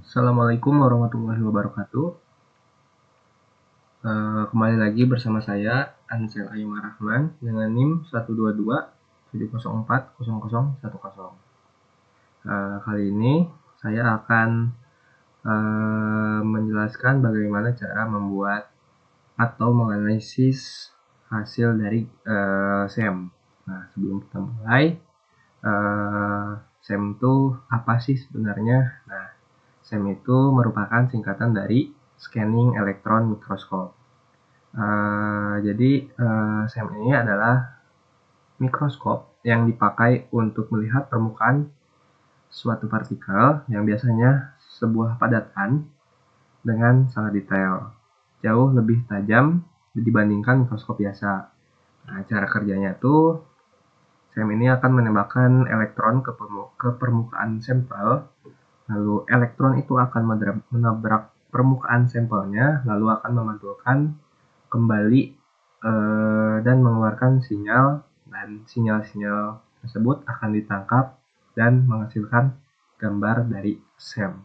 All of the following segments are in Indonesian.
Assalamualaikum warahmatullahi wabarakatuh. Kembali lagi bersama saya Ansel Ayuma Rahman dengan NIM 12270404010. Kali ini saya akan menjelaskan bagaimana cara membuat atau menganalisis hasil dari SEM. Nah, sebelum kita mulai, SEM itu apa sih sebenarnya? Nah, SEM itu merupakan singkatan dari Scanning Electron Microscope. Jadi SEM ini adalah mikroskop yang dipakai untuk melihat permukaan suatu partikel yang biasanya sebuah padatan dengan sangat detail, jauh lebih tajam dibandingkan mikroskop biasa. Nah, cara kerjanya tuh SEM ini akan menembakkan elektron ke permukaan sampel. Lalu elektron itu akan menabrak permukaan sampelnya, lalu akan memantulkan kembali dan mengeluarkan sinyal, dan sinyal-sinyal tersebut akan ditangkap dan menghasilkan gambar dari SEM.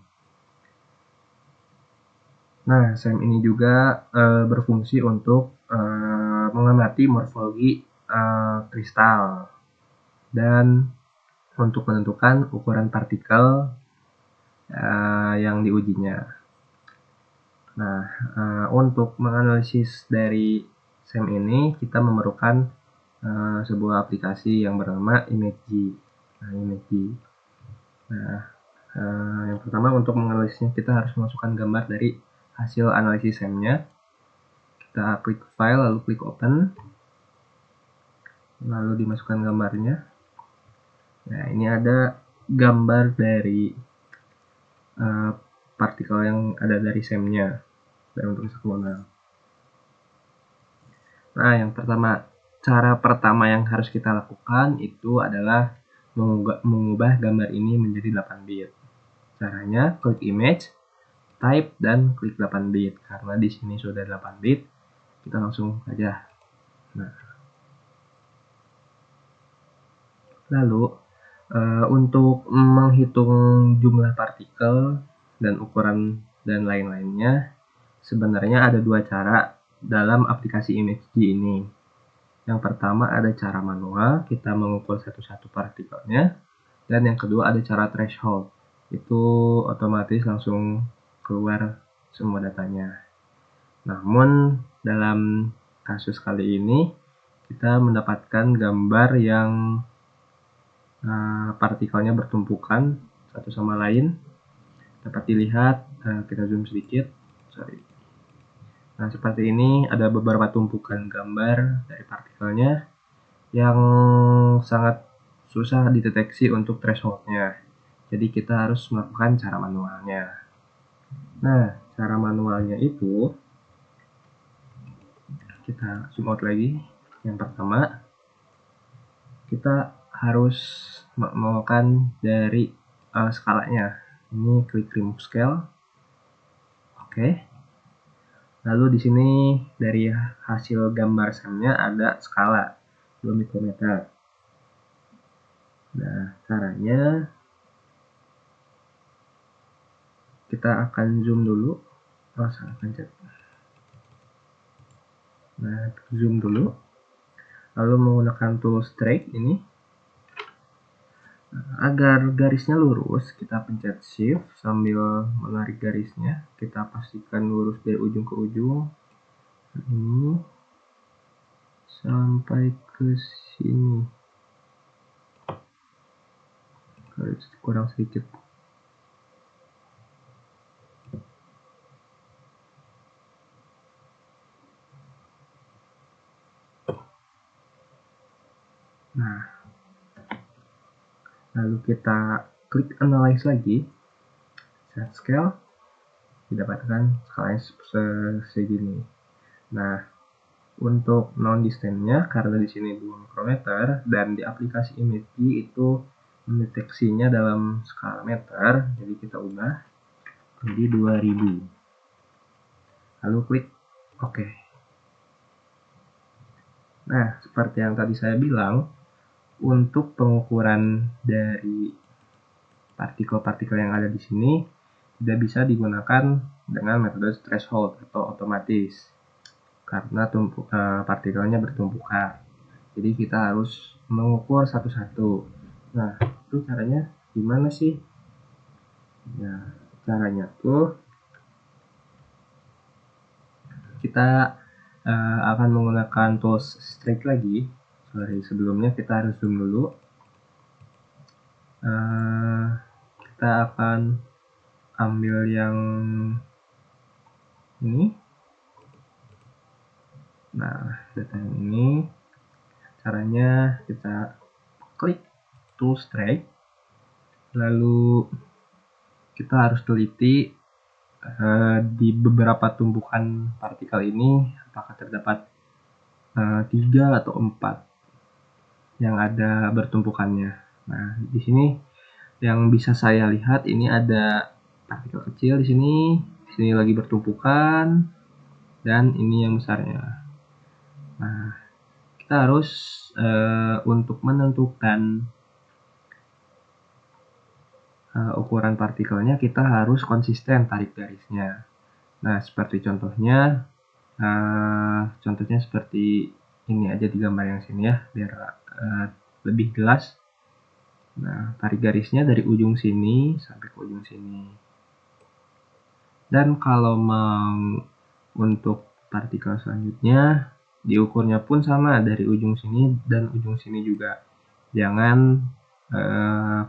Nah, SEM ini juga berfungsi untuk mengamati morfologi kristal dan untuk menentukan ukuran partikel yang diujinya. Nah, untuk menganalisis dari SEM ini kita memerlukan sebuah aplikasi yang bernama ImageG. Nah, yang pertama untuk menganalisisnya kita harus memasukkan gambar dari hasil analisis SEM-nya. Kita klik file lalu klik open, lalu dimasukkan gambarnya. Nah, ini ada gambar dari partikel yang ada dari SEM-nya dan untuk heksagonal. Nah, cara pertama yang harus kita lakukan itu adalah mengubah gambar ini menjadi 8 bit. Caranya klik image, type, dan klik 8 bit. Karena di sini sudah 8 bit, kita langsung saja. Nah, lalu untuk menghitung jumlah partikel dan ukuran dan lain-lainnya, sebenarnya ada dua cara dalam aplikasi ImageG ini. Yang pertama ada cara manual, kita mengukur satu-satu partikelnya, dan yang kedua ada cara threshold, itu otomatis langsung keluar semua datanya. Namun dalam kasus kali ini kita mendapatkan gambar yang partikelnya bertumpukan satu sama lain. Dapat dilihat, kita zoom sedikit. Nah, seperti ini ada beberapa tumpukan gambar dari partikelnya yang sangat susah dideteksi untuk thresholdnya. Jadi kita harus melakukan cara manualnya. Nah, cara manualnya itu kita zoom out lagi. Yang pertama, kita harus melakukan dari skalanya. Ini klik remove scale. Oke. Lalu di sini dari hasil gambar SEM-nya ada skala 2 mikrometer. Nah, caranya kita akan zoom dulu. Salah pencet. Nah, zoom dulu. Lalu menggunakan tool strike ini. Agar garisnya lurus, kita pencet shift sambil menarik garisnya. Kita pastikan lurus dari ujung ke ujung. Ini sampai ke sini. Kurang sedikit. Nah, lalu kita klik analyze lagi, set scale, didapatkan skalanya segini. Nah, untuk non distance-nya karena di sini 2 mikrometer dan di aplikasi ImageG itu mendeteksinya dalam skala meter, jadi kita ubah jadi 2000. Lalu klik OK. Nah, seperti yang tadi saya bilang, untuk pengukuran dari partikel-partikel yang ada di sini tidak bisa digunakan dengan metode threshold atau otomatis karena partikelnya bertumpukan. Jadi kita harus mengukur satu-satu. Nah, itu caranya gimana sih? Ya, caranya tuh kita akan menggunakan tools streak lagi. Sebelumnya kita harus zoom dulu. Kita akan ambil yang ini. Nah, data yang ini caranya kita klik tools streak, lalu kita harus teliti di beberapa tumpukan partikel ini apakah terdapat 3 atau 4 yang ada bertumpukannya. Nah, di sini yang bisa saya lihat ini ada partikel kecil di sini lagi bertumpukan, dan ini yang besarnya. Nah, kita harus untuk menentukan ukuran partikelnya, kita harus konsisten tarik garisnya. Nah, seperti contohnya seperti ini aja di gambar yang sini ya, biar lebih jelas. Nah, tarik garisnya dari ujung sini sampai ke ujung sini. Dan kalau mau untuk partikel selanjutnya, diukurnya pun sama dari ujung sini dan ujung sini juga. Jangan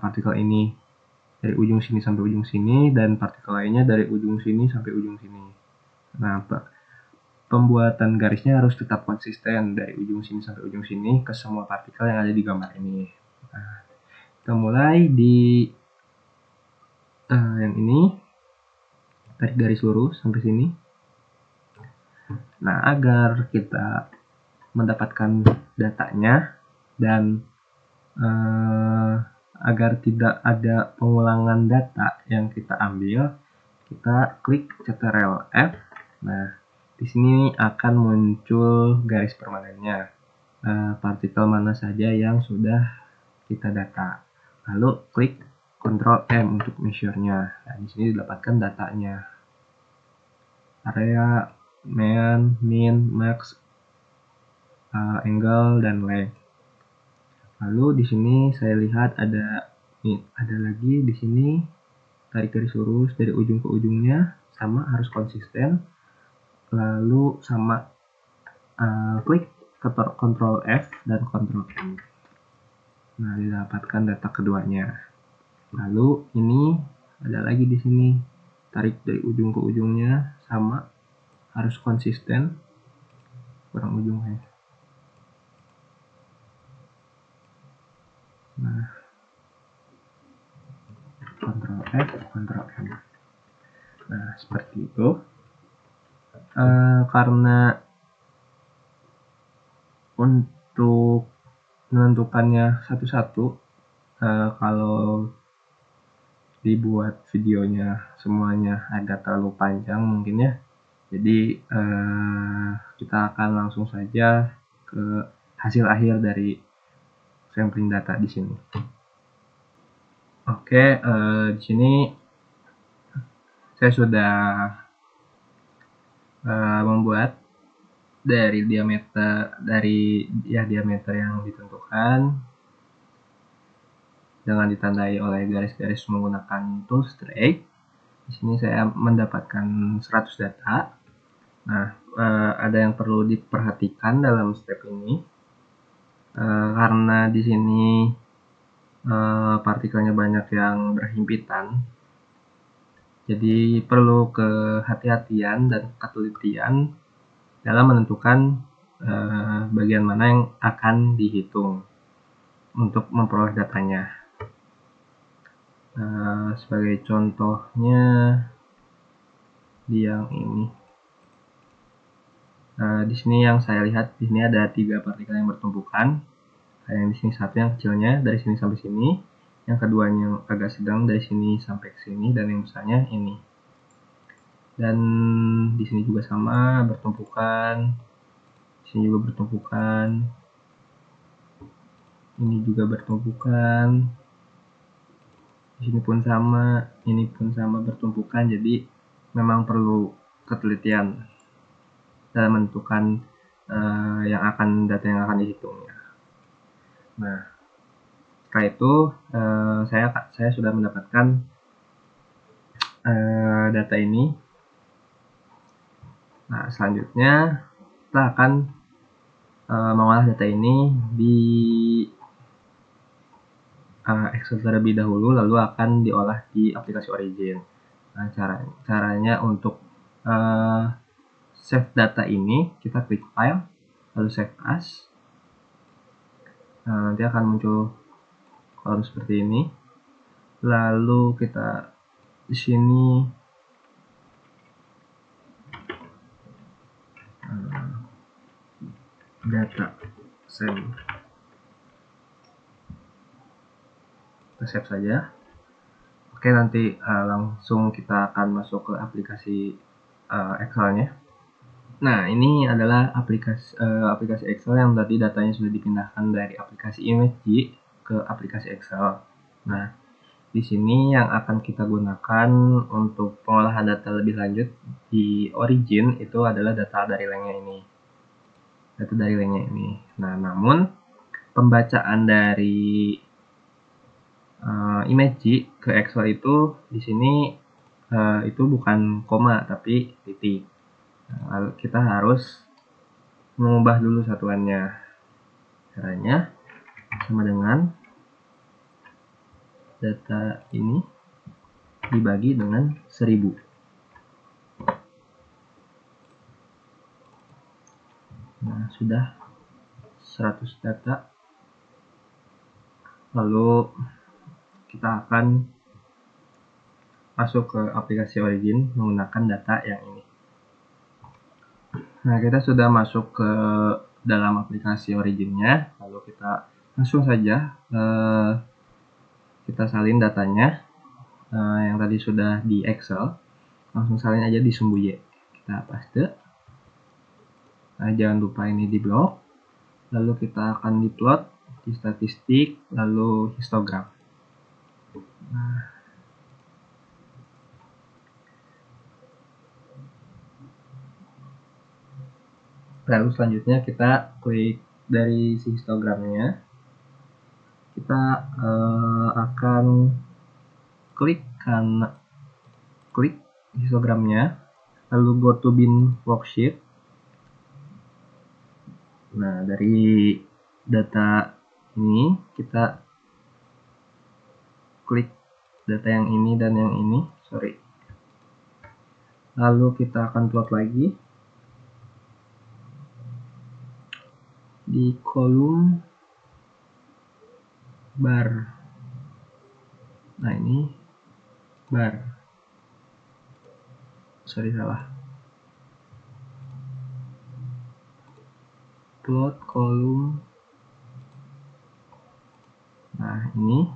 partikel ini dari ujung sini sampai ujung sini dan partikel lainnya dari ujung sini sampai ujung sini. Nah, pembuatan garisnya harus tetap konsisten dari ujung sini sampai ujung sini ke semua partikel yang ada di gambar ini. Nah, kita mulai di yang ini, tarik garis lurus sampai sini. Nah, agar kita mendapatkan datanya dan agar tidak ada pengulangan data yang kita ambil, kita klik Ctrl F. Nah, di sini akan muncul garis permanennya, partikel mana saja yang sudah kita data. Lalu klik Ctrl M untuk measure-nya. Nah, di sini didapatkan datanya. Area, min, max, angle, dan length. Lalu di sini saya lihat ada lagi di sini tarik garis lurus dari ujung ke ujungnya, sama harus konsisten. Lalu sama klik Ctrl F dan Ctrl M. Nah, didapatkan data keduanya. Lalu ini ada lagi di sini, tarik dari ujung ke ujungnya, sama harus konsisten, kurang ujungnya. Nah, Ctrl F, Ctrl M. Nah, seperti itu. Karena untuk menentukannya satu-satu, kalau dibuat videonya semuanya agak terlalu panjang mungkin ya. Jadi kita akan langsung saja ke hasil akhir dari sampling data di sini. Oke, di sini saya sudah membuat dari diameter yang ditentukan dengan ditandai oleh garis-garis menggunakan tool streak. Di sini saya mendapatkan 100 data. Nah, ada yang perlu diperhatikan dalam step ini, karena di sini partikelnya banyak yang berhimpitan, jadi perlu kehati-hatian dan ketelitian dalam menentukan bagian mana yang akan dihitung untuk memperoleh datanya. Sebagai contohnya di yang ini. Di sini yang saya lihat, di sini ada 3 partikel yang bertumpukan. Yang di sini satu yang kecilnya dari sini sampai sini, yang keduanya yang agak sedang dari sini sampai ke sini, dan yang besarnya ini. Dan di sini juga sama bertumpukan, di sini juga bertumpukan, ini juga bertumpukan, di Di sini pun sama, ini pun sama bertumpukan, jadi memang perlu ketelitian dalam menentukan data yang akan dihitungnya. Nah, setelah itu saya sudah mendapatkan data ini. Nah, selanjutnya kita akan mengolah data ini di Excel terlebih dahulu, lalu akan diolah di aplikasi Origin. Nah, caranya untuk save data ini, kita klik File, lalu Save As. Nah, nanti akan muncul kolom seperti ini. Lalu kita di sini data save. Kita save saja. Oke, nanti langsung kita akan masuk ke aplikasi Excel-nya. Nah, ini adalah aplikasi Excel yang tadi datanya sudah dipindahkan dari aplikasi Imagi ke aplikasi Excel. Nah, di sini yang akan kita gunakan untuk pengolahan data lebih lanjut di Origin itu adalah data dari lengnya ini. Nah, namun pembacaan dari Imagi ke Excel itu di sini itu bukan koma tapi titik. Nah, lalu kita harus mengubah dulu satuannya. Caranya sama dengan data ini dibagi dengan 1000. Nah, sudah 100 data. Lalu kita akan masuk ke aplikasi Origin menggunakan data yang ini. Nah, kita sudah masuk ke dalam aplikasi Origin-nya, lalu kita langsung saja kita salin datanya yang tadi sudah di Excel, langsung salin aja di sumbu Y. Kita paste. Nah, jangan lupa ini di blok, lalu kita akan di plot di statistik, lalu histogram. Nah, lalu selanjutnya kita klik dari si histogramnya, kita akan klik histogramnya, lalu go to bin worksheet. Nah, dari data ini kita klik data yang ini dan yang ini, lalu kita akan plot lagi di kolom bar. Nah, ini bar, salah, plot kolom. Nah, ini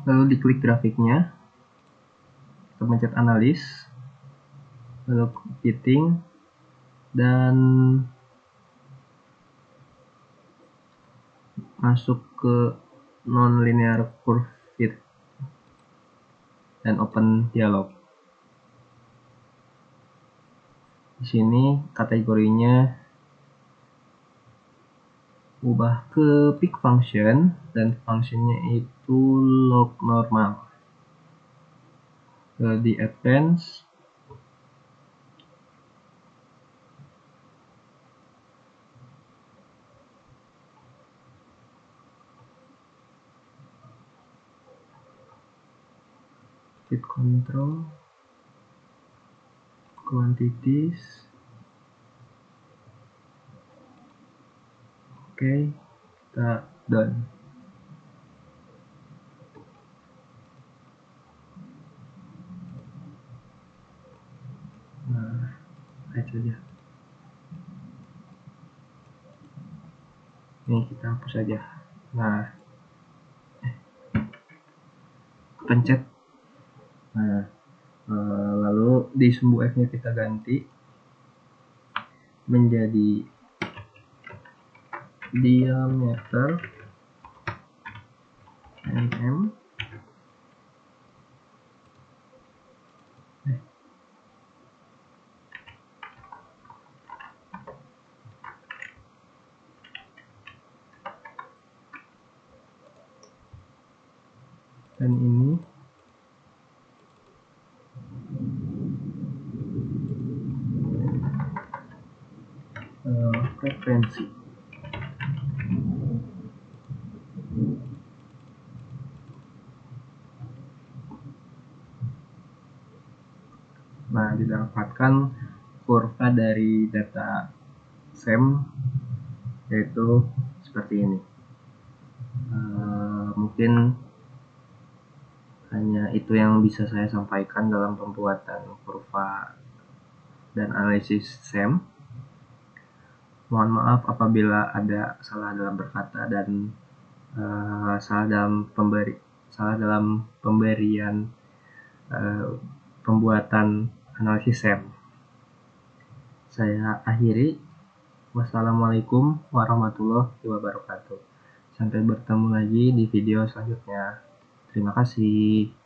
lalu diklik grafiknya, kita pencet analis, lalu fitting, dan masuk ke non-linear curve fit dan open dialog. Di sini kategorinya ubah ke pick function dan functionnya itu log normal. Di advance fit control quantities. Oke, kita done. Nah, lihat saja. Ini kita hapus saja. Nah, pencet. Nah, lalu di sumbu F nya kita ganti menjadi diameter mm dan ini frekuensi. Nah, didapatkan kurva dari data SEM yaitu seperti ini. Mungkin hanya itu yang bisa saya sampaikan dalam pembuatan kurva dan analisis SEM. Mohon maaf apabila ada salah dalam berkata dan salah dalam pemberian pembuatan analisis SEM. Saya akhiri. Wassalamualaikum warahmatullahi wabarakatuh. Sampai bertemu lagi di video selanjutnya. Terima kasih.